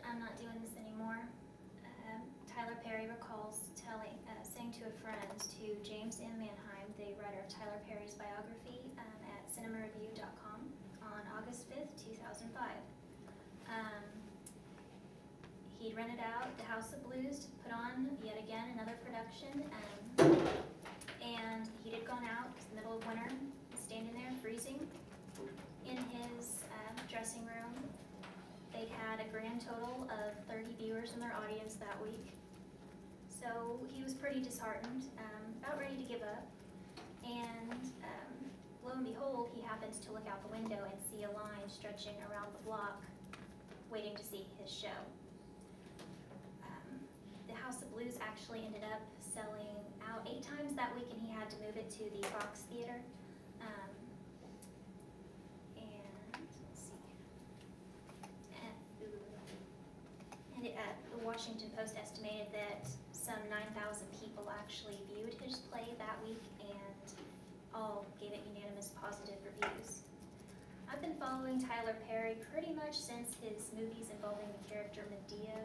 I'm not doing this anymore. Tyler Perry recalls saying to a friend, to James M. Manheim, the writer of Tyler Perry's biography, at cinemareview.com on August 5th, 2005. He'd rented out The House of Blues to put on yet again another production, and he had gone out in the middle of winter, standing there freezing in his dressing room. They had a grand total of 30 viewers in their audience that week. So he was pretty disheartened, about ready to give up. And lo and behold, he happens to look out the window and see a line stretching around the block, waiting to see his show. The House of Blues actually ended up selling out 8 times that week, and he had to move it to the Fox Theater. The Washington Post estimated that some 9,000 people actually viewed his play that week, and all gave it unanimous positive reviews. I've been following Tyler Perry pretty much since his movies involving the character Medea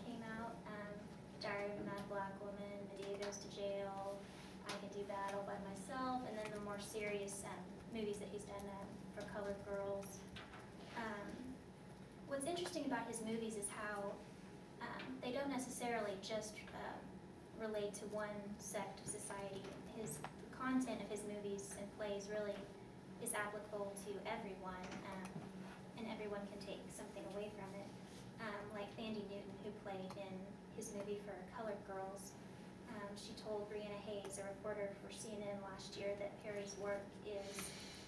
came out. Diary of a Mad Black Woman, Medea Goes to Jail, I Can Do Battle by Myself, and then the more serious movies that he's done for Colored Girls. What's interesting about his movies is how they don't necessarily just relate to one sect of society. The content of his movies and plays really is applicable to everyone, and everyone can take something away from it. Like Thandie Newton, who played in his movie for Colored Girls, she told Brianna Hayes, a reporter for CNN last year, that Perry's work is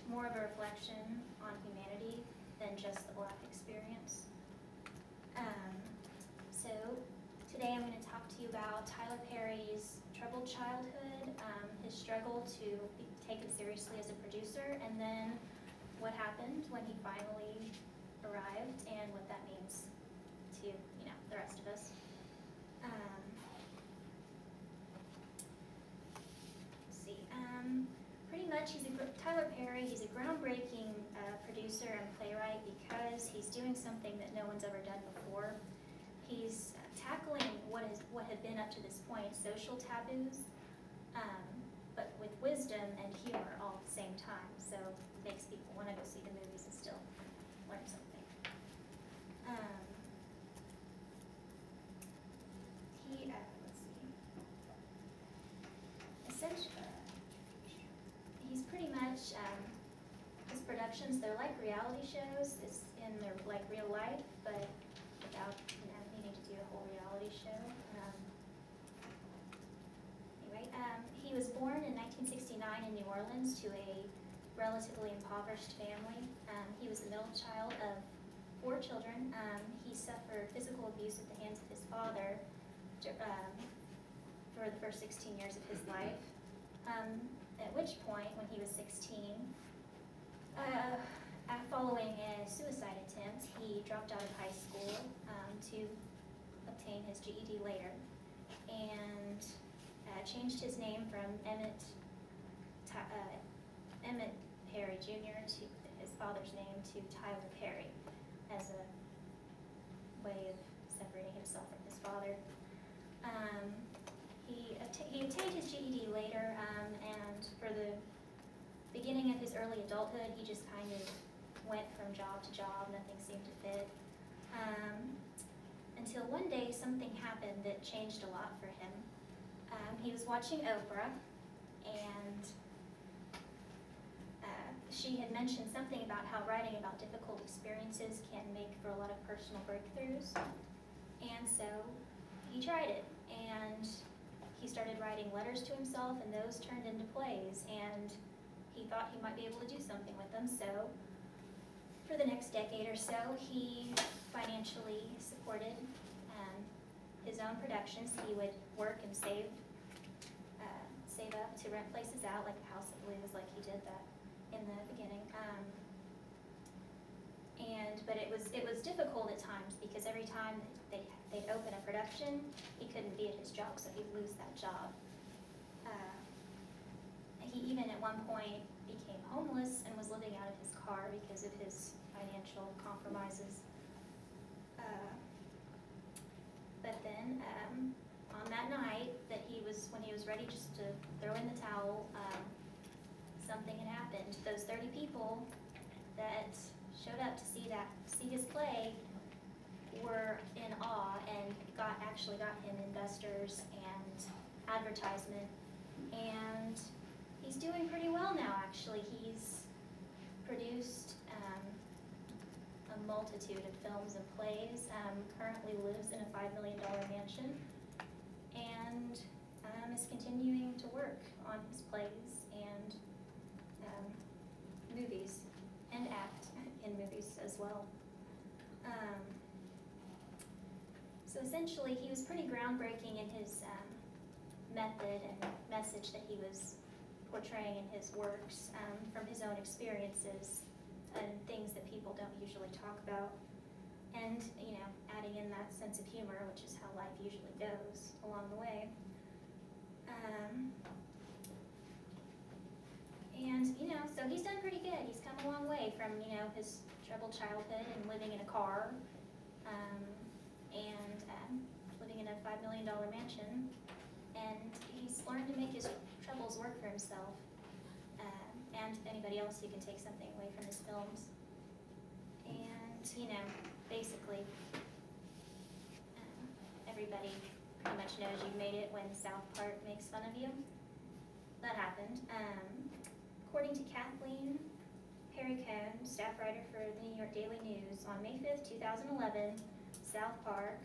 more of a reflection on humanity than just the Black experience. So today I'm going to talk to you about Tyler Perry's troubled childhood, his struggle to be taken seriously as a producer, and then what happened when he finally arrived and what that means to the rest of us. Let's see. Pretty much, Tyler Perry. He's a groundbreaking producer and playwright because he's doing something that no one's ever done before. He's tackling what had been up to this point social taboos, but with wisdom and humor all at the same time. So it makes people want to go see the movies and still learn something. He's pretty much, his productions, they're like reality shows. It's in their like real life, but without needing to do a whole reality show. He was born in 1969 in New Orleans to a relatively impoverished family. He was the middle child of 4 children. He suffered physical abuse at the hands of his father for the first 16 years of his life. At which point, when he was 16, following a suicide attempt, he dropped out of high school to obtain his GED later, and changed his name from Emmett Perry Jr. to his father's name to Tyler Perry as a way of separating himself from his father. He obtained his GED later, and for the beginning of his early adulthood, he just kind of went from job to job. Nothing seemed to fit. Until one day, something happened that changed a lot for him. He was watching Oprah, and she had mentioned something about how writing about difficult experiences can make for a lot of personal breakthroughs. And so he tried it, and he started writing letters to himself, and those turned into plays, and he thought he might be able to do something with them. So for the next decade or so, he financially supported his own productions. He would work and save up to rent places out, like the House of Blues, like he did that in the beginning. But it was difficult at times because every time they'd open a production, he couldn't be at his job, so he'd lose that job. He even at one point became homeless and was living out of his car because of his financial compromises. was ready just to throw in the towel. Something had happened. Those 30 people that showed up to see his play were in awe and actually got him investors and advertisement. And he's doing pretty well now, actually. He's produced a multitude of films and plays, currently lives in a $5 million mansion, and is continuing to work on his plays and movies, and act in movies as well. So essentially, he was pretty groundbreaking in his method and message that he was portraying in his works, from his own experiences and things that people don't usually talk about, and adding in that sense of humor, which is how life usually goes along the way. And so he's done pretty good. He's come a long way from his troubled childhood and living in a car, and living in a $5 million mansion, and he's learned to make his troubles work for himself, and anybody else who can take something away from his films. And basically, everybody pretty much knows you made it when South Park makes fun of you. That happened. According to Kathleen Perry-Cohn, staff writer for the New York Daily News, on May 5th, 2011, South Park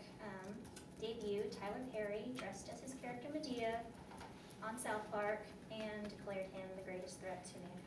debuted Tyler Perry dressed as his character Medea on South Park and declared him the greatest threat to mankind.